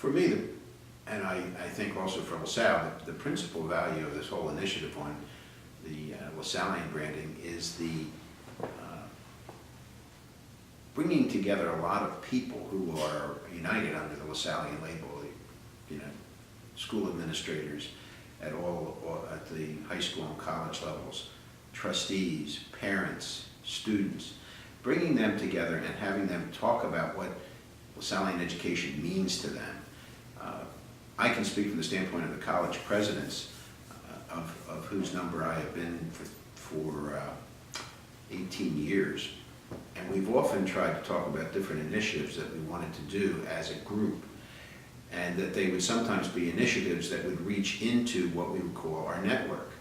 For me, and I think also for LaSalle, the principal value of this whole initiative on the LaSallian branding is the bringing together a lot of people who are united under the LaSallian label, school administrators at at the high school and college levels, trustees, parents, students, bringing them together and having them talk about what LaSallian education means to them. I can speak from the standpoint of the college presidents, of whose number I have been for 18 years. And we've often tried to talk about different initiatives that we wanted to do as a group, and that they would sometimes be initiatives that would reach into what we would call our network.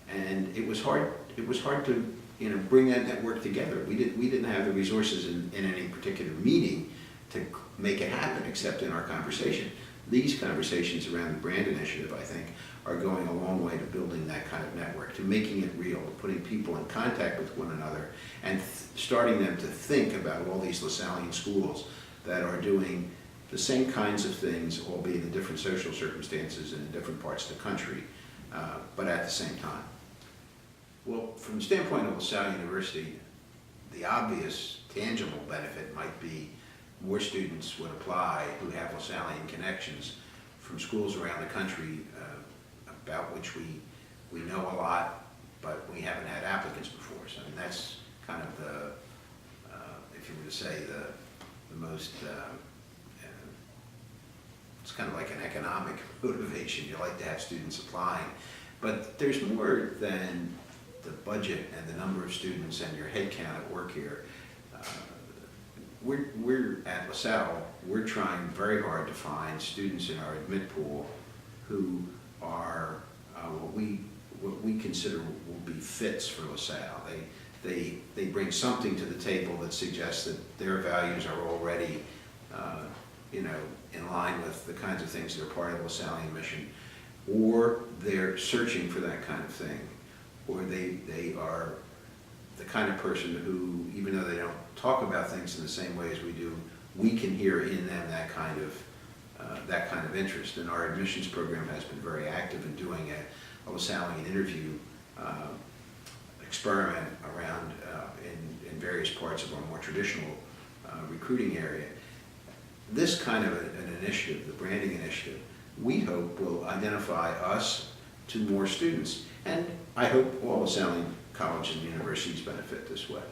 And it was hard to bring that network together. We didn't have the resources in any particular meeting to make it happen, except in our conversation. These conversations around the brand initiative, I think, are going a long way to building that kind of network, to making it real, to putting people in contact with one another, and starting them to think about all these LaSallian schools that are doing the same kinds of things, albeit in different social circumstances and in different parts of the country, but at the same time. Well, from the standpoint of Salle University, the obvious, tangible benefit might be more students would apply who have LaSallian connections from schools around the country about which we know a lot, but we haven't had applicants before. So I mean, that's kind of the, if you were to say, the most, it's kind of like an economic motivation. You like to have students applying. But there's more than the budget and the number of students and your head count at work here. We're at LaSalle, we're trying very hard to find students in our admit pool who are what we consider will be fits for LaSalle. They bring something to the table that suggests that their values are already in line with the kinds of things that are part of the LaSallian mission, or they're searching for that kind of thing, or they are the kind of person who, even though they don't talk about things in the same way as we do, we can hear in them that kind of interest. And our admissions program has been very active in doing a LaSallian interview experiment around in various parts of our more traditional recruiting area. This kind of an initiative, the branding initiative, we hope will identify us to more students. And I hope all LaSallian colleges and universities benefit this way.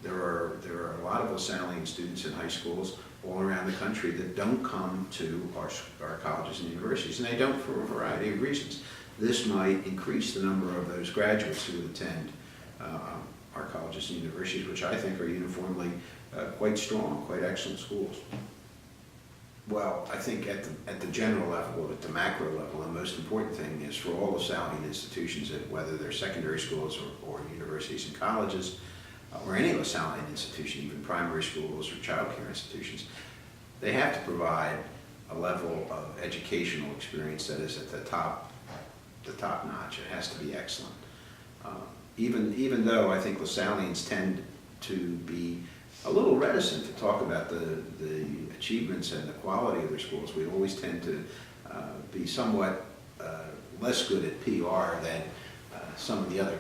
There are a lot of LaSallian students in high schools all around the country that don't come to our colleges and universities, and they don't for a variety of reasons. This might increase the number of those graduates who attend our colleges and universities, which I think are uniformly quite strong, quite excellent schools. Well, I think at the general level, at the macro level, the most important thing is for all LaSallian institutions, whether they're secondary schools or universities and colleges, or any LaSallian institution, even primary schools or child care institutions, they have to provide a level of educational experience that is at the top notch. It has to be excellent. Even though I think LaSallians tend to be a little reticent to talk about the achievements and the quality of their schools, we always tend to be somewhat less good at PR than some of the other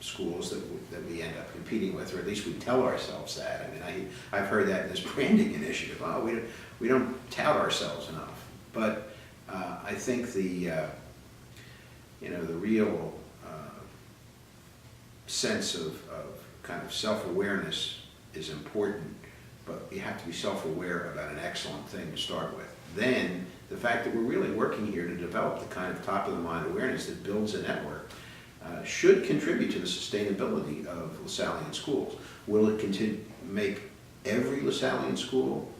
schools that we end up competing with, or at least we tell ourselves that. I mean, I've heard that in this branding initiative. Oh, we don't tout ourselves enough. But I think the real sense of kind of self-awareness is important, but you have to be self-aware about an excellent thing to start with. Then the fact that we're really working here to develop the kind of top-of-the-mind awareness that builds a network should contribute to the sustainability of LaSallian schools. Will it make every LaSallian school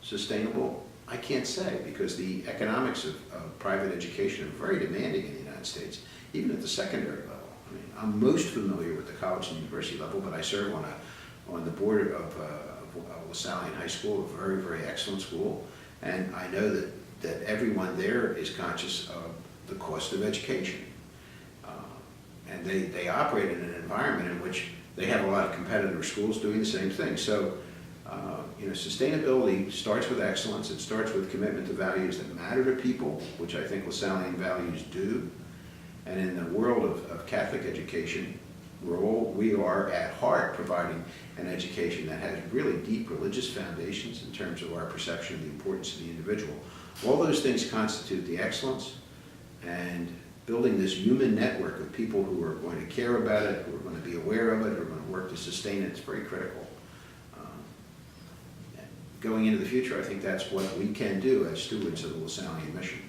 sustainable? I can't say, because the economics of private education are very demanding in the United States, even at the secondary level. I mean, I'm most familiar with the college and university level, but I serve on the board of LaSallian High School, a very, very excellent school, and I know that everyone there is conscious of the cost of education. And they operate in an environment in which they have a lot of competitor schools doing the same thing. So Sustainability starts with excellence. It starts with commitment to values that matter to people, which I think Lasallian values do. And in the world of Catholic education, we are at heart providing an education that has really deep religious foundations in terms of our perception of the importance of the individual. All those things constitute the excellence, and building this human network of people who are going to care about it, who are going to be aware of it, who are going to work to sustain it is very critical. Going into the future, I think that's what we can do as stewards of the Lasallian mission.